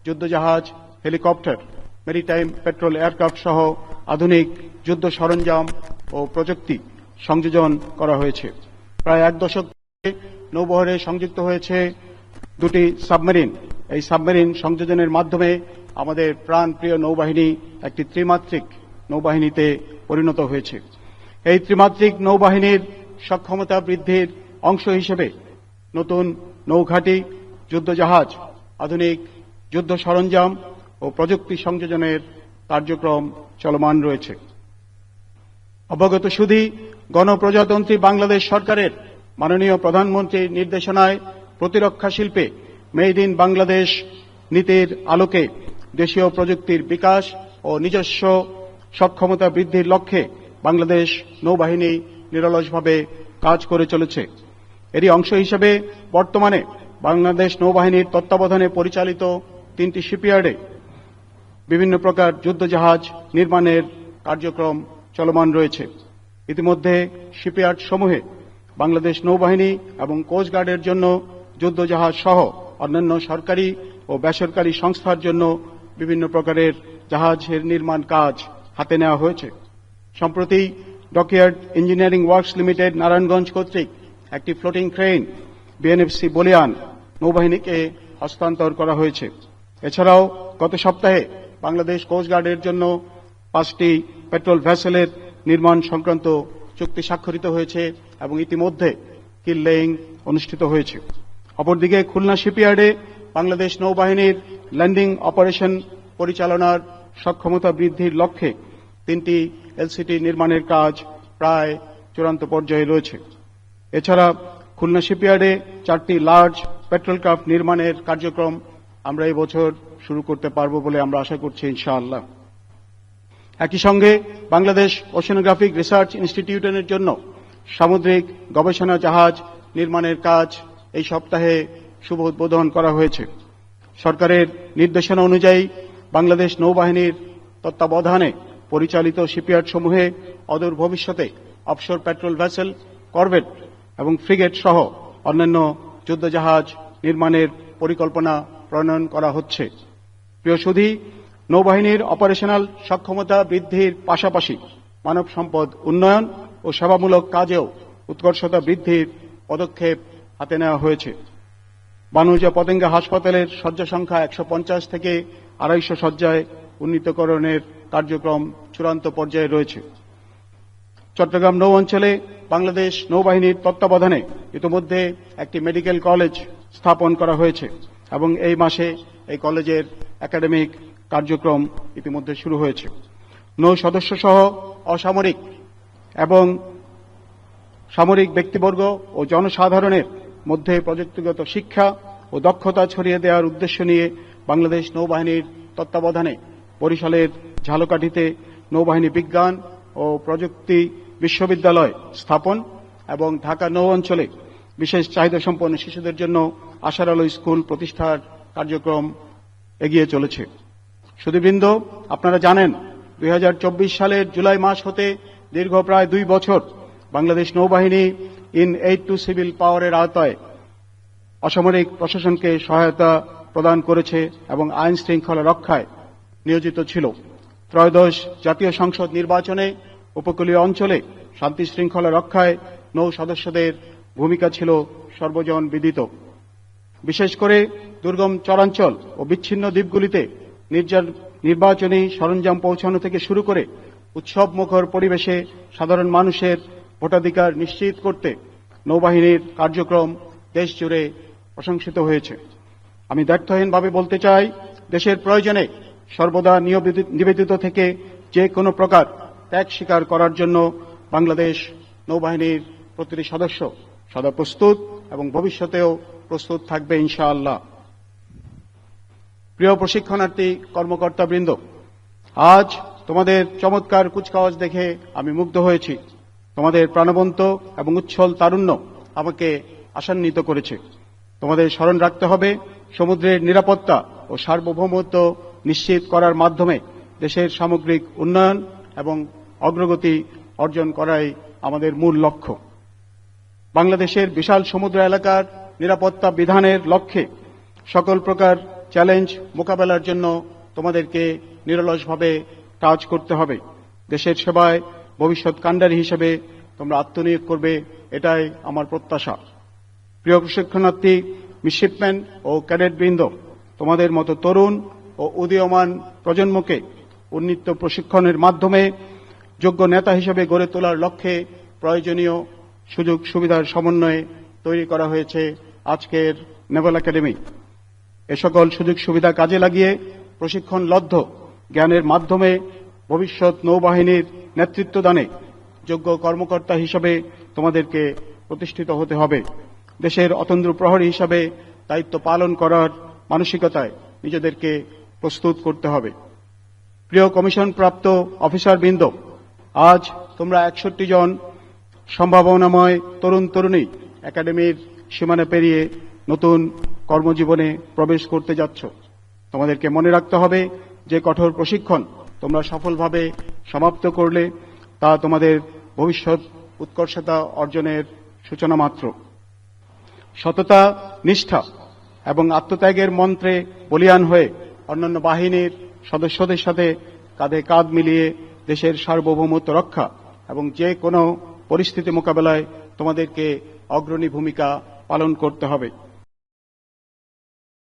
যুদ্ধজাহাজ, helicopter, maritime patrol aircraft সহ আধুনিক যুদ্ধ সরঞ্জাম ও প্রযুক্তি সংযোজন করা হয়েছে। প্রায় এক দশক ধরে নৌবহরে সংযুক্ত হয়েছে দুটি সাবমেরিন। এই সাবমেরিন সংযোজনের মাধ্যমে আমাদের প্রাণপ্রিয় নৌবাহিনী একটি ত্রিমাত্রিক নৌবাহিনীতে পরিণত হয়েছে। এই ত্রিমাত্রিক নৌবাহিনীর সক্ষমতা বৃদ্ধির অংশ হিসেবে নতুন নৌঘাঁটি, যুদ্ধজাহাজ, আধুনিক যুদ্ধ সরঞ্জাম ও প্রযুক্তি সংযোজনের কার্যক্রম চলমান রয়েছে। অবগত শুধু গণপ্রজাতন্ত্রী বাংলাদেশ সরকারের মাননীয় প্রধানমন্ত্রীর নির্দেশনায় প্রতিরক্ষা শিল্পে মেড ইন বাংলাদেশ নীতির আলোকে দেশীয় প্রযুক্তির বিকাশ ও নিজস্ব সক্ষমতা বৃদ্ধির লক্ষ্যে বাংলাদেশ নৌবাহিনী নিরলসভাবে কাজ করে চলেছে। এরই অংশ হিসেবে বর্তমানে বাংলাদেশ নৌবাহিনীর তত্ত্বাবধানে পরিচালিত 3টি শিপইয়ার্ডে বিভিন্ন প্রকার যুদ্ধজাহাজ নির্মাণের কার্যক্রম চলমান রয়েছে। ইতিমধ্যে শিপইয়ার্ড সমূহে বাংলাদেশ নৌবাহিনী এবং কোস্টগার্ডের জন্য যুদ্ধজাহাজ সহ অন্যান্য সরকারি ও বেসরকারি সংস্থার জন্য বিভিন্ন প্রকারের জাহাজের নির্মাণ কাজ হাতে নেওয়া হয়েছে। সম্প্রতি dockyard engineering works limited Narayanganj কর্তৃক একটি ফ্লোটিং ক্রেন বিএনএফসি বলিয়ান নৌবাহিনীকে হস্তান্তর করা হয়েছে। এছাড়াও গত সপ্তাহে বাংলাদেশ কোস্টগার্ডের জন্য 5টি পেট্রোল ভেসেলের নির্মাণ সংক্রান্ত চুক্তি স্বাক্ষরিত হয়েছে এবং ইতিমধ্যে কিল লেইং অনুষ্ঠিত হয়েছে। অপরদিকে খুলনা শিপইয়ার্ডে বাংলাদেশ নৌবাহিনীর ল্যান্ডিং অপারেশন পরিচালনার সক্ষমতা বৃদ্ধির লক্ষ্যে 3টি এলসিটি নির্মাণের কাজ প্রায় চূড়ান্ত পর্যায়ে রয়েছে। এছাড়া খুলনা শিপইয়ার্ডে 4টি লার্জ পেট্রোল ক্রাফট নির্মাণের কার্যক্রম আমরা এই বছর শুরু করতে পারব বলে আমরা আশা করছি ইনশাআল্লাহ। একই সঙ্গে বাংলাদেশ ওশেনোগ্রাফিক রিসার্চ ইনস্টিটিউটের জন্য সামুদ্রিক গবেষণা জাহাজ নির্মাণের কাজ এই সপ্তাহে শুভ উদ্বোধন করা হয়েছে। সরকারের নির্দেশনা অনুযায়ী বাংলাদেশ নৌবাহিনীর তত্ত্বাবধানে পরিচালিত শিপইয়ার্ড সমূহে অদূর ভবিষ্যতে অফশোর পেট্রোল ভেসেল, করভেট এবং ফ্রিগেট সহ অন্যান্য যুদ্ধজাহাজ নির্মাণের পরিকল্পনা প্রণয়ন করা হচ্ছে। প্রিয় সুধী, নৌবাহিনীর অপারেশনাল সক্ষমতা বৃদ্ধির পাশাপাশি মানব সম্পদ উন্নয়ন ও সেবামূলক কাজেও উৎকর্ষতা বৃদ্ধির পদক্ষেপ হাতে নেওয়া হয়েছে। বানুজা পতেঙ্গা হাসপাতালের শয্যা সংখ্যা 150 থেকে 250 শয্যায় উন্নীতকরণের কার্যক্রম চূড়ান্ত পর্যায়ে রয়েছে। চট্টগ্রাম নৌ অঞ্চলে বাংলাদেশ নৌবাহিনীর তত্ত্বাবধানে ইতিমধ্যে একটি মেডিকেল কলেজ স্থাপন করা হয়েছে এবং এই মাসে এই কলেজের একাডেমিক কার্যক্রম ইতিমধ্যে শুরু হয়েছে। নৌ সদস্য সহ অসামরিক এবং সামরিক ব্যক্তিবর্গ ও জনসাধারণের মধ্যে প্রযুক্তিগত শিক্ষা ও দক্ষতা ছড়িয়ে দেওয়ার উদ্দেশ্য নিয়ে বাংলাদেশ নৌবাহিনীর তত্ত্বাবধানে বরিশালের ঝালকাঠিতে নৌবাহিনী বিজ্ঞান ও প্রযুক্তি বিশ্ববিদ্যালয় স্থাপন এবং ঢাকা নৌ অঞ্চলে বিশেষ চাহিদা সম্পন্ন শিশুদের জন্য আশার আলো স্কুল প্রতিষ্ঠার কার্যক্রম এগিয়ে চলেছে। সুধীবৃন্দ, আপনারা জানেন 2024 সালের জুলাই মাস হতে দীর্ঘ প্রায় 2 বছর বাংলাদেশ নৌবাহিনী ইন এইড টু সিভিল পাওয়ারের আওতায় অসামরিক প্রশাসনকে সহায়তা প্রদান করেছে এবং আইন শৃঙ্খলা রক্ষায় নিয়োজিত ছিল। ত্রয়োদশ জাতীয় সংসদ নির্বাচনে উপকূলীয় অঞ্চলে শান্তি শৃঙ্খলা রক্ষায় নৌ সদস্যদের ভূমিকা ছিল সর্বজন বিদিত। বিশেষ করে দুর্গম চরাঞ্চল ও বিচ্ছিন্ন দ্বীপগুলিতে নির্বাচনী সরঞ্জাম পৌঁছানো থেকে শুরু করে উৎসব মুখর পরিবেশে সাধারণ মানুষের ভোটাধিকার নিশ্চিত করতে নৌবাহিনীর কার্যক্রম দেশ জুড়ে প্রশংসিত হয়েছে। আমি দ্ব্যর্থহীনভাবে বলতে চাই, দেশের প্রয়োজনে সর্বদা নিবেদিত থেকে যে কোনো প্রকার ত্যাগ স্বীকার করার জন্য বাংলাদেশ নৌবাহিনীর প্রতিটি সদস্য সদা প্রস্তুত এবং ভবিষ্যতেও প্রস্তুত থাকবে ইনশাআল্লাহ। প্রিয় প্রশিক্ষণার্থী কর্মকর্তাবৃন্দ, আজ তোমাদের চমৎকার কুচকাওয়াজ দেখে আমি মুগ্ধ হয়েছি। তোমাদের প্রাণবন্ত এবং উচ্ছল তারুণ্য আমাকে আশান্বিত করেছে। তোমাদের স্মরণ রাখতে হবে, সমুদ্রের নিরাপত্তা ও সার্বভৌমত্ব নিশ্চিত করার মাধ্যমে দেশের সামগ্রিক উন্নয়ন এবং অগ্রগতি অর্জন করাই আমাদের মূল লক্ষ্য। বাংলাদেশের বিশাল সমুদ্র এলাকার নিরাপত্তা বিধানের লক্ষ্যে সকল প্রকার চ্যালেঞ্জ মোকাবেলার জন্য তোমাদেরকে নিরলসভাবে কাজ করতে হবে। দেশের সেবায় ভবিষ্যৎ কাণ্ডারী হিসেবে তোমরা আত্মনিয়োগ করবে, এটাই আমার প্রত্যাশা। প্রিয় প্রশিক্ষণার্থী, মিডশিপম্যান ও ক্যাডেটবৃন্দ, তোমাদের মতো তরুণ ও উদীয়মান প্রজন্মকে উন্নীত প্রশিক্ষণের মাধ্যমে যোগ্য নেতা হিসেবে গড়ে তোলার লক্ষ্যে প্রয়োজনীয় সুযোগ সুবিধার সমন্বয়ে তৈরি করা হয়েছে আজকের নেভাল একাডেমি। এ সকল সুযোগ সুবিধা কাজে লাগিয়ে প্রশিক্ষণলব্ধ জ্ঞানের মাধ্যমে ভবিষ্যৎ নৌবাহিনীর নেতৃত্বদানে যোগ্য কর্মকর্তা হিসেবে তোমাদেরকে প্রতিষ্ঠিত হতে হবে। দেশের অতন্দ্র প্রহরী হিসাবে দায়িত্ব পালন করার মানসিকতায় নিজেদেরকে প্রস্তুত করতে হবে। প্রিয় কমিশনপ্রাপ্ত অফিসারবৃন্দ, আজ তোমরা 61 জন সম্ভাবনাময় তরুণ তরুণী একাডেমির সীমানা পেরিয়ে নতুন কর্মজীবনে প্রবেশ করতে যাচ্ছ। তোমাদেরকে মনে রাখতে হবে যে কঠোর প্রশিক্ষণ তোমরা সফলভাবে সমাপ্ত করলে তা তোমাদের ভবিষ্যৎ উৎকর্ষতা অর্জনের সূচনা মাত্র। সততা, নিষ্ঠা এবং আত্মত্যাগের মন্ত্রে বলীয়ান হয়ে অন্যান্য বাহিনীর সদস্যদের সাথে কাঁধে কাঁধ মিলিয়ে দেশের সার্বভৌমত্ব রক্ষা এবং যে কোনো পরিস্থিতি মোকাবেলায় তোমাদেরকে অগ্রণী ভূমিকা পালন করতে হবে।